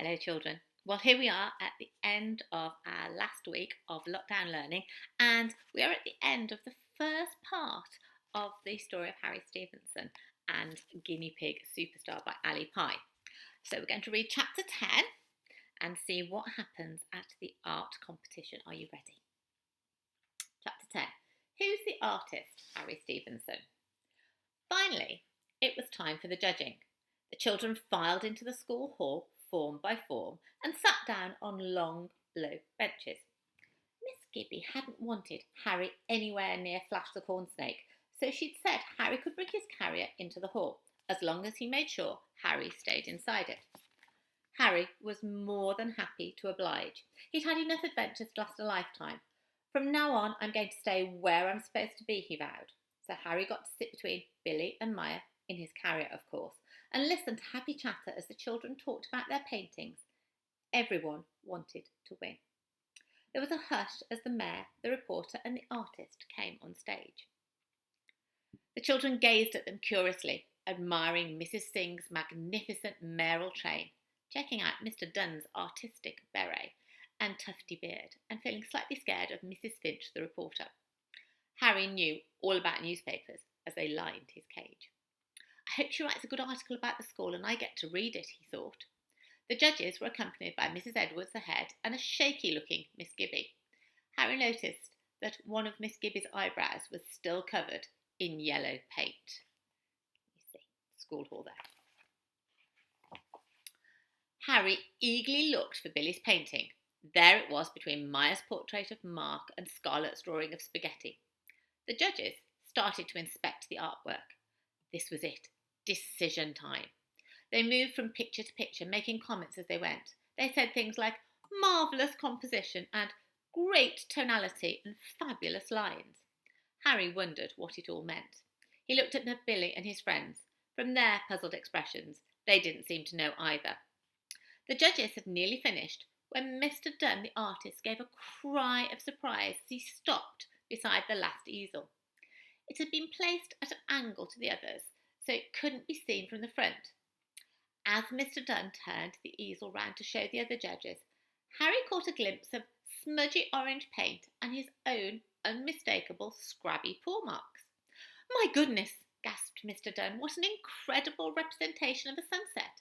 Hello, children. Well, here we are at the end of our last week of lockdown learning, and we are at the end of the first part of the story of Harry Stevenson and Guinea Pig Superstar by Ali Pye. So, we're going to read chapter 10 and see what happens at the art competition. Are you ready? Chapter 10. Who's the artist? Harry Stevenson. Finally, it was time for the judging. The children filed into the school hall, form by form, and sat down on long, low benches. Miss Gibby hadn't wanted Harry anywhere near Flash the Corn Snake, so she'd said Harry could bring his carrier into the hall, as long as he made sure Harry stayed inside it. Harry was more than happy to oblige. He'd had enough adventures to last a lifetime. From now on, I'm going to stay where I'm supposed to be, he vowed. So Harry got to sit between Billy and Maya, in his carrier, of course, and listened to happy chatter as the children talked about their paintings. Everyone wanted to win. There was a hush as the mayor, the reporter, and the artist came on stage. The children gazed at them curiously, admiring Mrs. Singh's magnificent mayoral train, checking out Mr. Dunn's artistic beret and tufty beard, and feeling slightly scared of Mrs. Finch, the reporter. Harry knew all about newspapers as they lined his cage. I hope she writes a good article about the school and I get to read it, he thought. The judges were accompanied by Mrs. Edwards, the head, and a shaky-looking Miss Gibby. Harry noticed that one of Miss Gibby's eyebrows was still covered in yellow paint. You see, school hall there. Harry eagerly looked for Billy's painting. There it was between Maya's portrait of Mark and Scarlett's drawing of spaghetti. The judges started to inspect the artwork. This was it. Decision time. They moved from picture to picture, making comments as they went. They said things like marvellous composition and great tonality and fabulous lines. Harry wondered what it all meant. He looked at Billy and his friends. From their puzzled expressions, they didn't seem to know either. The judges had nearly finished when Mr. Dunn, the artist, gave a cry of surprise as he stopped beside the last easel. It had been placed at an angle to the others, so it couldn't be seen from the front. As Mr. Dunn turned the easel round to show the other judges, Harry caught a glimpse of smudgy orange paint and his own unmistakable scrabby paw marks. "My goodness," gasped Mr. Dunn, "what an incredible representation of a sunset.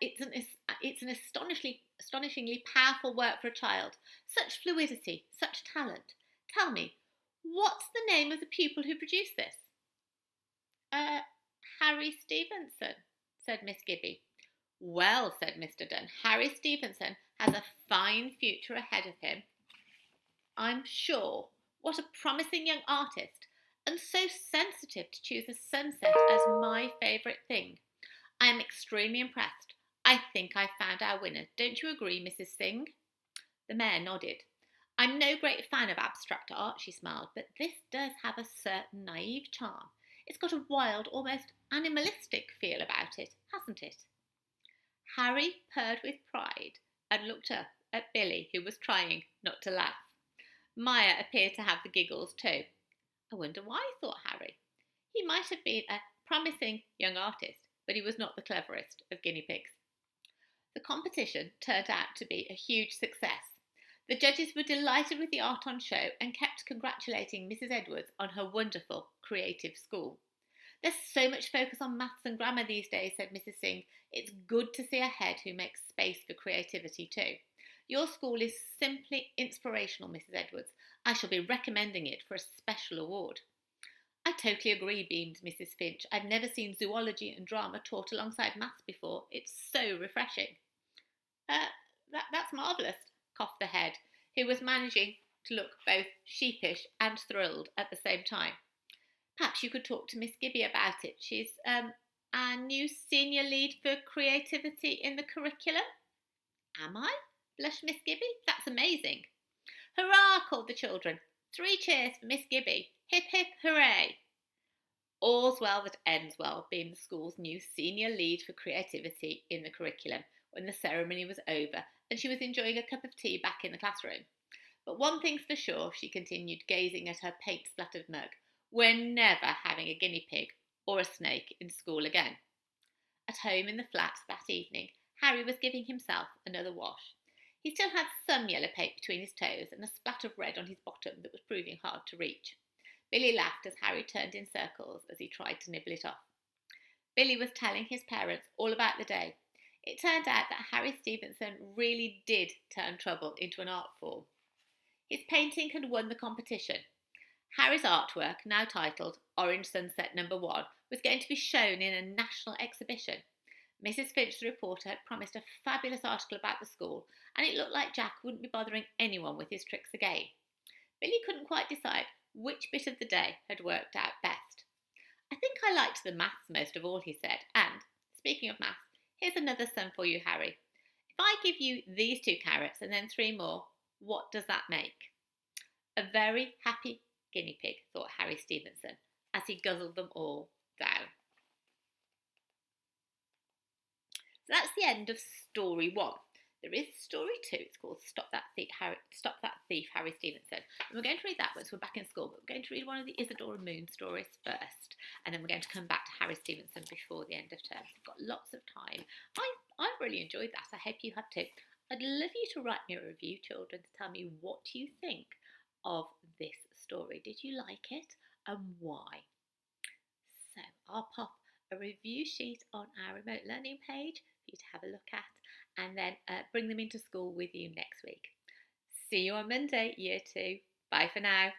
It's an astonishingly powerful work for a child. Such fluidity, such talent. Tell me, what's the name of the pupil who produced this?" Harry Stevenson, said Miss Gibby. "Well," said Mr. Dunn, "Harry Stevenson has a fine future ahead of him, I'm sure. What a promising young artist, and so sensitive to choose a sunset as my favourite thing. I am extremely impressed. I think I've found our winner. Don't you agree, Mrs. Singh?" The mayor nodded. "I'm no great fan of abstract art," she smiled, "but this does have a certain naive charm. It's got a wild, almost animalistic feel about it, hasn't it?" Harry purred with pride and looked up at Billy, who was trying not to laugh. Maya appeared to have the giggles too. I wonder why, thought Harry. He might have been a promising young artist, but he was not the cleverest of guinea pigs. The competition turned out to be a huge success. The judges were delighted with the art on show and kept congratulating Mrs. Edwards on her wonderful creative school. "There's so much focus on maths and grammar these days," said Mrs. Singh. "It's good to see a head who makes space for creativity too. Your school is simply inspirational, Mrs. Edwards. I shall be recommending it for a special award." "I totally agree," beamed Mrs. Finch. "I've never seen zoology and drama taught alongside maths before. It's so refreshing." That's marvellous," coughed the head, who was managing to look both sheepish and thrilled at the same time. "Perhaps you could talk to Miss Gibby about it. She's our new senior lead for creativity in the curriculum." "Am I?" blushed Miss Gibby. "That's amazing." "Hurrah!" called the children. "3 cheers for Miss Gibby. Hip, hip, hooray!" "All's well that ends well," beamed the school's new senior lead for creativity in the curriculum when the ceremony was over and she was enjoying a cup of tea back in the classroom. "But one thing's for sure," she continued, gazing at her paint-splattered mug. "We're never having a guinea pig or a snake in school again." At home in the flat that evening, Harry was giving himself another wash. He still had some yellow paint between his toes and a splat of red on his bottom that was proving hard to reach. Billy laughed as Harry turned in circles as he tried to nibble it off. Billy was telling his parents all about the day. It turned out that Harry Stevenson really did turn trouble into an art form. His painting had won the competition. Harry's artwork, now titled Orange Sunset No. 1, was going to be shown in a national exhibition. Mrs. Finch, the reporter, had promised a fabulous article about the school, and it looked like Jack wouldn't be bothering anyone with his tricks again. Billy couldn't quite decide which bit of the day had worked out best. I think I liked the maths most of all, he said, and, speaking of maths, here's another sum for you, Harry. If I give you these 2 carrots and then 3 more, what does that make? A very happy guinea pig, thought Harry Stevenson, as he guzzled them all down. So that's the end of story 1. There is story 2. It's called Stop That Thief, Harry Stevenson. And we're going to read that once we're back in school, but we're going to read one of the Isadora Moon stories first, and then we're going to come back to Harry Stevenson before the end of term. We've got lots of time. I've really enjoyed that. I hope you have too. I'd love you to write me a review, children, to tell me what you think of this story. Did you like it and why? So I'll pop a review sheet on our remote learning page for you to have a look at, and then bring them into school with you next week. See you on Monday, year 2. Bye for now.